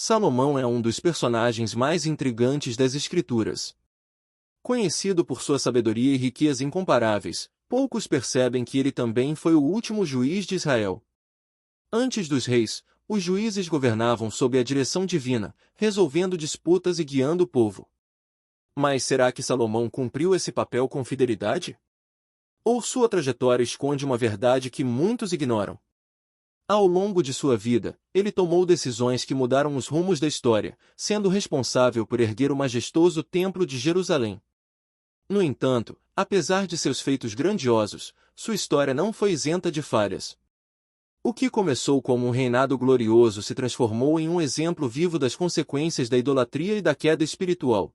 Salomão é um dos personagens mais intrigantes das Escrituras. Conhecido por sua sabedoria e riqueza incomparáveis, poucos percebem que ele também foi o último juiz de Israel. Antes dos reis, os juízes governavam sob a direção divina, resolvendo disputas e guiando o povo. Mas será que Salomão cumpriu esse papel com fidelidade? Ou sua trajetória esconde uma verdade que muitos ignoram? Ao longo de sua vida, ele tomou decisões que mudaram os rumos da história, sendo responsável por erguer o majestoso Templo de Jerusalém. No entanto, apesar de seus feitos grandiosos, sua história não foi isenta de falhas. O que começou como um reinado glorioso se transformou em um exemplo vivo das consequências da idolatria e da queda espiritual.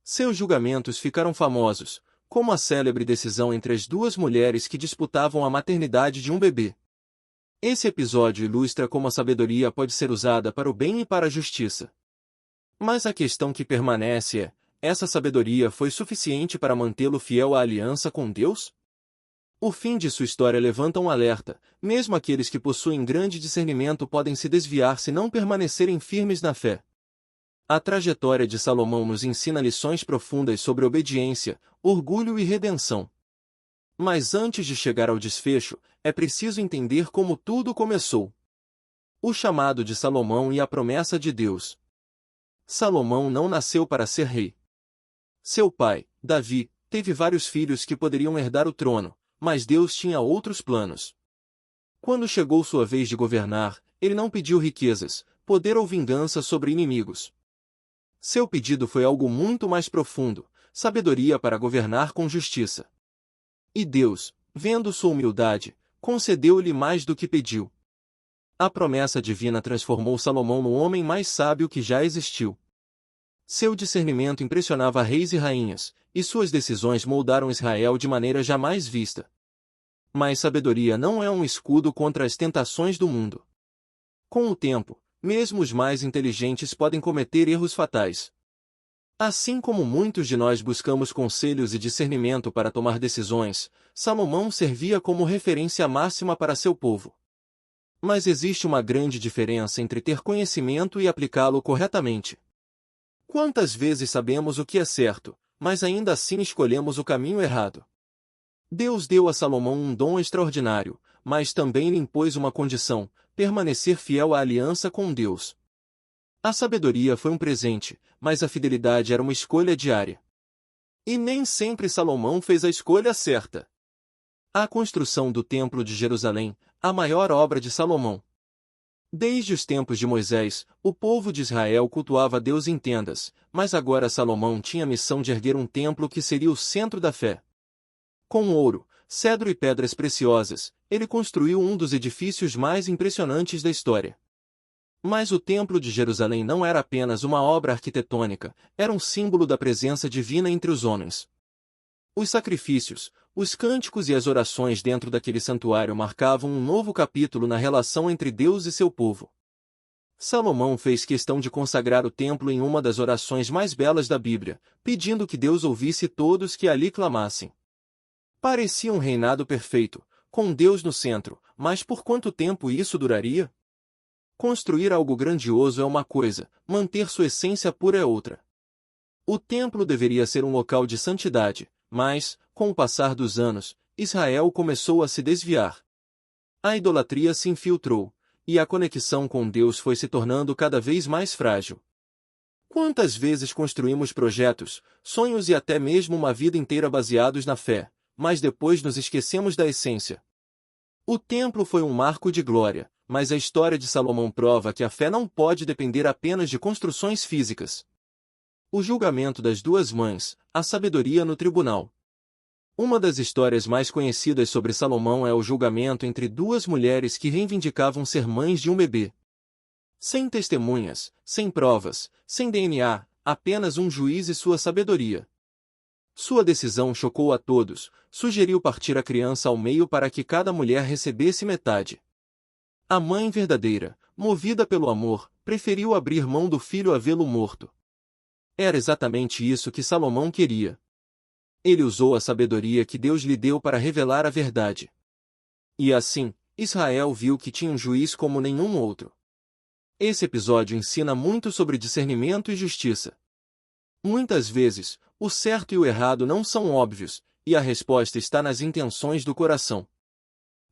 Seus julgamentos ficaram famosos, como a célebre decisão entre as duas mulheres que disputavam a maternidade de um bebê. Esse episódio ilustra como a sabedoria pode ser usada para o bem e para a justiça. Mas a questão que permanece é: essa sabedoria foi suficiente para mantê-lo fiel à aliança com Deus? O fim de sua história levanta um alerta: mesmo aqueles que possuem grande discernimento podem se desviar se não permanecerem firmes na fé. A trajetória de Salomão nos ensina lições profundas sobre obediência, orgulho e redenção. Mas antes de chegar ao desfecho, é preciso entender como tudo começou. O chamado de Salomão e a promessa de Deus. Salomão não nasceu para ser rei. Seu pai, Davi, teve vários filhos que poderiam herdar o trono, mas Deus tinha outros planos. Quando chegou sua vez de governar, ele não pediu riquezas, poder ou vingança sobre inimigos. Seu pedido foi algo muito mais profundo: sabedoria para governar com justiça. E Deus, vendo sua humildade, concedeu-lhe mais do que pediu. A promessa divina transformou Salomão no homem mais sábio que já existiu. Seu discernimento impressionava reis e rainhas, e suas decisões moldaram Israel de maneira jamais vista. Mas sabedoria não é um escudo contra as tentações do mundo. Com o tempo, mesmo os mais inteligentes podem cometer erros fatais. Assim como muitos de nós buscamos conselhos e discernimento para tomar decisões, Salomão servia como referência máxima para seu povo. Mas existe uma grande diferença entre ter conhecimento e aplicá-lo corretamente. Quantas vezes sabemos o que é certo, mas ainda assim escolhemos o caminho errado? Deus deu a Salomão um dom extraordinário, mas também lhe impôs uma condição: permanecer fiel à aliança com Deus. A sabedoria foi um presente, mas a fidelidade era uma escolha diária. E nem sempre Salomão fez a escolha certa. A construção do Templo de Jerusalém, a maior obra de Salomão. Desde os tempos de Moisés, o povo de Israel cultuava Deus em tendas, mas agora Salomão tinha a missão de erguer um templo que seria o centro da fé. Com ouro, cedro e pedras preciosas, ele construiu um dos edifícios mais impressionantes da história. Mas o Templo de Jerusalém não era apenas uma obra arquitetônica, era um símbolo da presença divina entre os homens. Os sacrifícios, os cânticos e as orações dentro daquele santuário marcavam um novo capítulo na relação entre Deus e seu povo. Salomão fez questão de consagrar o templo em uma das orações mais belas da Bíblia, pedindo que Deus ouvisse todos que ali clamassem. Parecia um reinado perfeito, com Deus no centro, mas por quanto tempo isso duraria? Construir algo grandioso é uma coisa, manter sua essência pura é outra. O templo deveria ser um local de santidade, mas, com o passar dos anos, Israel começou a se desviar. A idolatria se infiltrou, e a conexão com Deus foi se tornando cada vez mais frágil. Quantas vezes construímos projetos, sonhos e até mesmo uma vida inteira baseados na fé, mas depois nos esquecemos da essência? O templo foi um marco de glória, mas a história de Salomão prova que a fé não pode depender apenas de construções físicas. O julgamento das duas mães, a sabedoria no tribunal. Uma das histórias mais conhecidas sobre Salomão é o julgamento entre duas mulheres que reivindicavam ser mães de um bebê. Sem testemunhas, sem provas, sem DNA, apenas um juiz e sua sabedoria. Sua decisão chocou a todos, sugeriu partir a criança ao meio para que cada mulher recebesse metade. A mãe verdadeira, movida pelo amor, preferiu abrir mão do filho a vê-lo morto. Era exatamente isso que Salomão queria. Ele usou a sabedoria que Deus lhe deu para revelar a verdade. E assim, Israel viu que tinha um juiz como nenhum outro. Esse episódio ensina muito sobre discernimento e justiça. Muitas vezes, o certo e o errado não são óbvios, e a resposta está nas intenções do coração.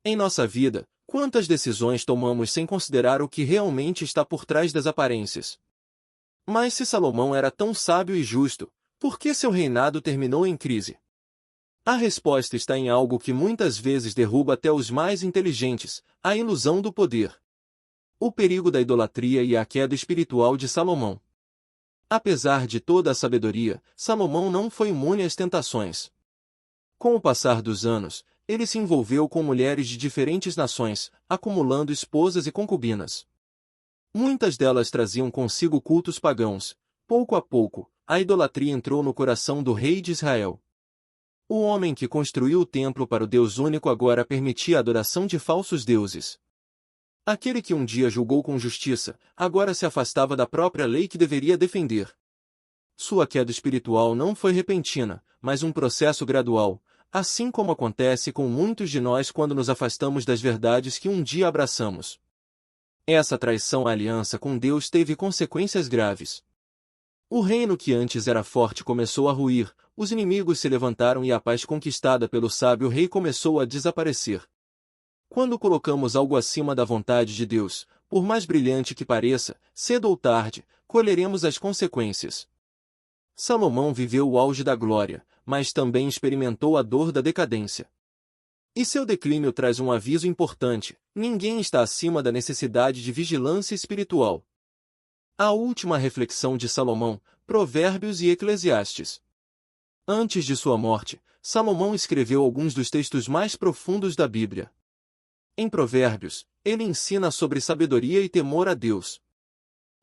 Em nossa vida, quantas decisões tomamos sem considerar o que realmente está por trás das aparências? Mas se Salomão era tão sábio e justo, por que seu reinado terminou em crise? A resposta está em algo que muitas vezes derruba até os mais inteligentes: a ilusão do poder. O perigo da idolatria e a queda espiritual de Salomão. Apesar de toda a sabedoria, Salomão não foi imune às tentações. Com o passar dos anos, ele se envolveu com mulheres de diferentes nações, acumulando esposas e concubinas. Muitas delas traziam consigo cultos pagãos. Pouco a pouco, a idolatria entrou no coração do rei de Israel. O homem que construiu o templo para o Deus único agora permitia a adoração de falsos deuses. Aquele que um dia julgou com justiça, agora se afastava da própria lei que deveria defender. Sua queda espiritual não foi repentina, mas um processo gradual, assim como acontece com muitos de nós quando nos afastamos das verdades que um dia abraçamos. Essa traição à aliança com Deus teve consequências graves. O reino que antes era forte começou a ruir, os inimigos se levantaram e a paz conquistada pelo sábio rei começou a desaparecer. Quando colocamos algo acima da vontade de Deus, por mais brilhante que pareça, cedo ou tarde, colheremos as consequências. Salomão viveu o auge da glória, mas também experimentou a dor da decadência. E seu declínio traz um aviso importante: ninguém está acima da necessidade de vigilância espiritual. A última reflexão de Salomão, Provérbios e Eclesiastes. Antes de sua morte, Salomão escreveu alguns dos textos mais profundos da Bíblia. Em Provérbios, ele ensina sobre sabedoria e temor a Deus.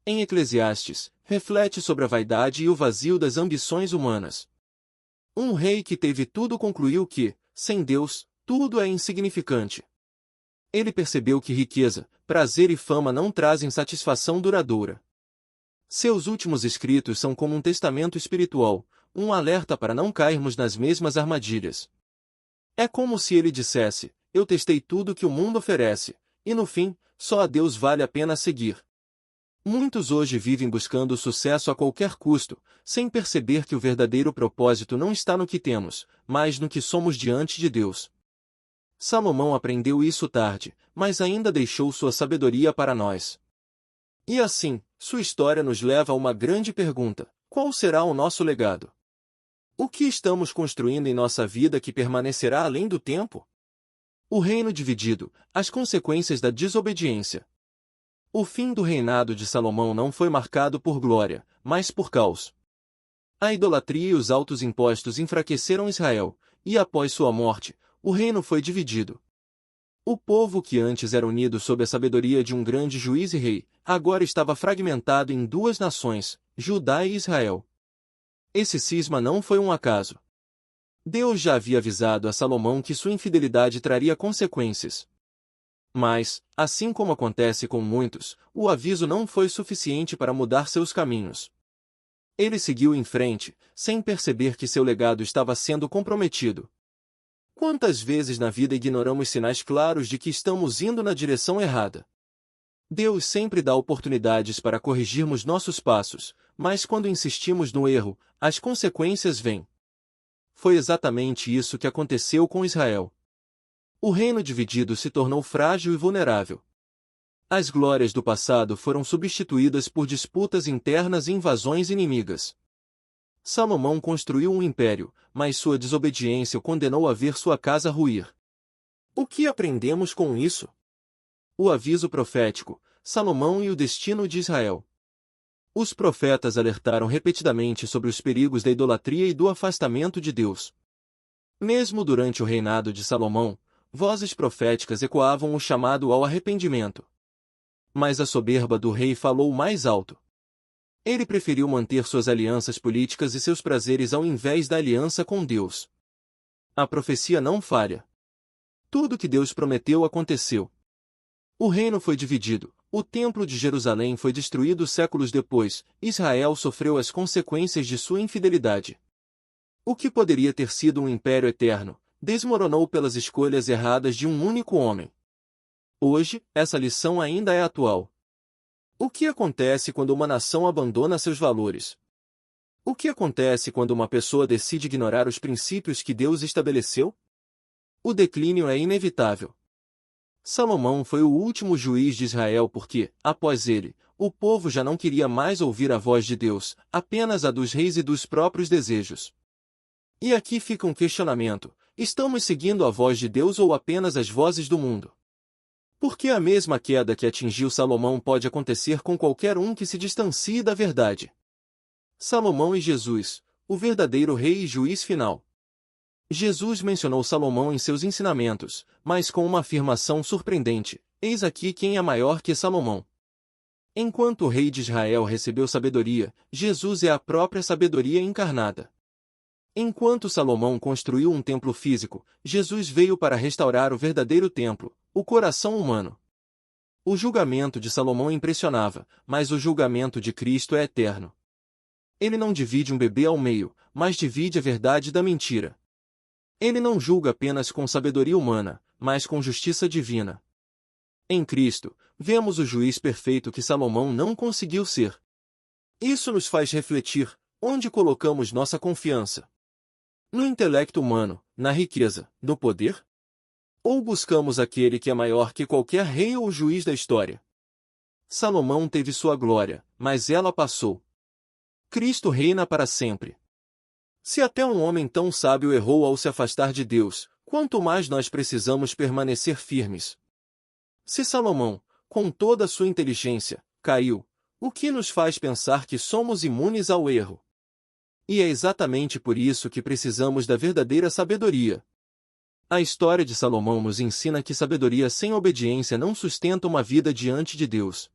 Em Eclesiastes, reflete sobre a vaidade e o vazio das ambições humanas. Um rei que teve tudo concluiu que, sem Deus, tudo é insignificante. Ele percebeu que riqueza, prazer e fama não trazem satisfação duradoura. Seus últimos escritos são como um testamento espiritual, um alerta para não cairmos nas mesmas armadilhas. É como se ele dissesse: eu testei tudo que o mundo oferece, e no fim, só a Deus vale a pena seguir. Muitos hoje vivem buscando o sucesso a qualquer custo, sem perceber que o verdadeiro propósito não está no que temos, mas no que somos diante de Deus. Salomão aprendeu isso tarde, mas ainda deixou sua sabedoria para nós. E assim, sua história nos leva a uma grande pergunta: qual será o nosso legado? O que estamos construindo em nossa vida que permanecerá além do tempo? O reino dividido, as consequências da desobediência. O fim do reinado de Salomão não foi marcado por glória, mas por caos. A idolatria e os altos impostos enfraqueceram Israel, e após sua morte, o reino foi dividido. O povo que antes era unido sob a sabedoria de um grande juiz e rei, agora estava fragmentado em duas nações, Judá e Israel. Esse cisma não foi um acaso. Deus já havia avisado a Salomão que sua infidelidade traria consequências. Mas, assim como acontece com muitos, o aviso não foi suficiente para mudar seus caminhos. Ele seguiu em frente, sem perceber que seu legado estava sendo comprometido. Quantas vezes na vida ignoramos sinais claros de que estamos indo na direção errada? Deus sempre dá oportunidades para corrigirmos nossos passos, mas quando insistimos no erro, as consequências vêm. Foi exatamente isso que aconteceu com Israel. O reino dividido se tornou frágil e vulnerável. As glórias do passado foram substituídas por disputas internas e invasões inimigas. Salomão construiu um império, mas sua desobediência o condenou a ver sua casa ruir. O que aprendemos com isso? O aviso profético, Salomão e o destino de Israel. Os profetas alertaram repetidamente sobre os perigos da idolatria e do afastamento de Deus. Mesmo durante o reinado de Salomão, vozes proféticas ecoavam o chamado ao arrependimento. Mas a soberba do rei falou mais alto. Ele preferiu manter suas alianças políticas e seus prazeres ao invés da aliança com Deus. A profecia não falha. Tudo que Deus prometeu aconteceu. O reino foi dividido, o templo de Jerusalém foi destruído séculos depois, Israel sofreu as consequências de sua infidelidade. O que poderia ter sido um império eterno, desmoronou pelas escolhas erradas de um único homem. Hoje, essa lição ainda é atual. O que acontece quando uma nação abandona seus valores? O que acontece quando uma pessoa decide ignorar os princípios que Deus estabeleceu? O declínio é inevitável. Salomão foi o último juiz de Israel porque, após ele, o povo já não queria mais ouvir a voz de Deus, apenas a dos reis e dos próprios desejos. E aqui fica um questionamento: estamos seguindo a voz de Deus ou apenas as vozes do mundo? Porque a mesma queda que atingiu Salomão pode acontecer com qualquer um que se distancie da verdade. Salomão e Jesus, o verdadeiro rei e juiz final. Jesus mencionou Salomão em seus ensinamentos, mas com uma afirmação surpreendente: eis aqui quem é maior que Salomão. Enquanto o rei de Israel recebeu sabedoria, Jesus é a própria sabedoria encarnada. Enquanto Salomão construiu um templo físico, Jesus veio para restaurar o verdadeiro templo, o coração humano. O julgamento de Salomão impressionava, mas o julgamento de Cristo é eterno. Ele não divide um bebê ao meio, mas divide a verdade da mentira. Ele não julga apenas com sabedoria humana, mas com justiça divina. Em Cristo, vemos o juiz perfeito que Salomão não conseguiu ser. Isso nos faz refletir: onde colocamos nossa confiança? No intelecto humano, na riqueza, no poder? Ou buscamos aquele que é maior que qualquer rei ou juiz da história? Salomão teve sua glória, mas ela passou. Cristo reina para sempre. Se até um homem tão sábio errou ao se afastar de Deus, quanto mais nós precisamos permanecer firmes. Se Salomão, com toda a sua inteligência, caiu, o que nos faz pensar que somos imunes ao erro? E é exatamente por isso que precisamos da verdadeira sabedoria. A história de Salomão nos ensina que sabedoria sem obediência não sustenta uma vida diante de Deus.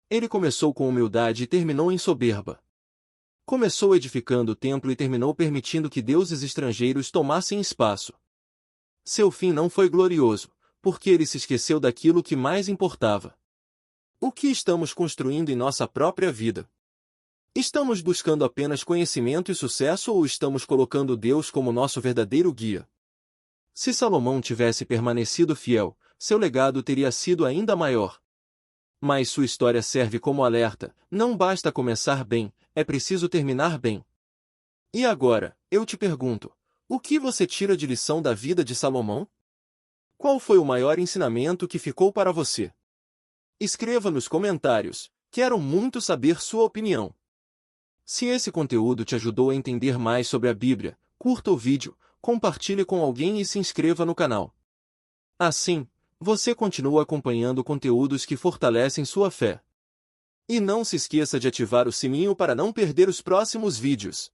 Ele começou com humildade e terminou em soberba. Começou edificando o templo e terminou permitindo que deuses estrangeiros tomassem espaço. Seu fim não foi glorioso, porque ele se esqueceu daquilo que mais importava. O que estamos construindo em nossa própria vida? Estamos buscando apenas conhecimento e sucesso ou estamos colocando Deus como nosso verdadeiro guia? Se Salomão tivesse permanecido fiel, seu legado teria sido ainda maior. Mas sua história serve como alerta: não basta começar bem, é preciso terminar bem. E agora, eu te pergunto, o que você tira de lição da vida de Salomão? Qual foi o maior ensinamento que ficou para você? Escreva nos comentários, quero muito saber sua opinião. Se esse conteúdo te ajudou a entender mais sobre a Bíblia, curta o vídeo, compartilhe com alguém e se inscreva no canal. Assim, você continua acompanhando conteúdos que fortalecem sua fé. E não se esqueça de ativar o sininho para não perder os próximos vídeos.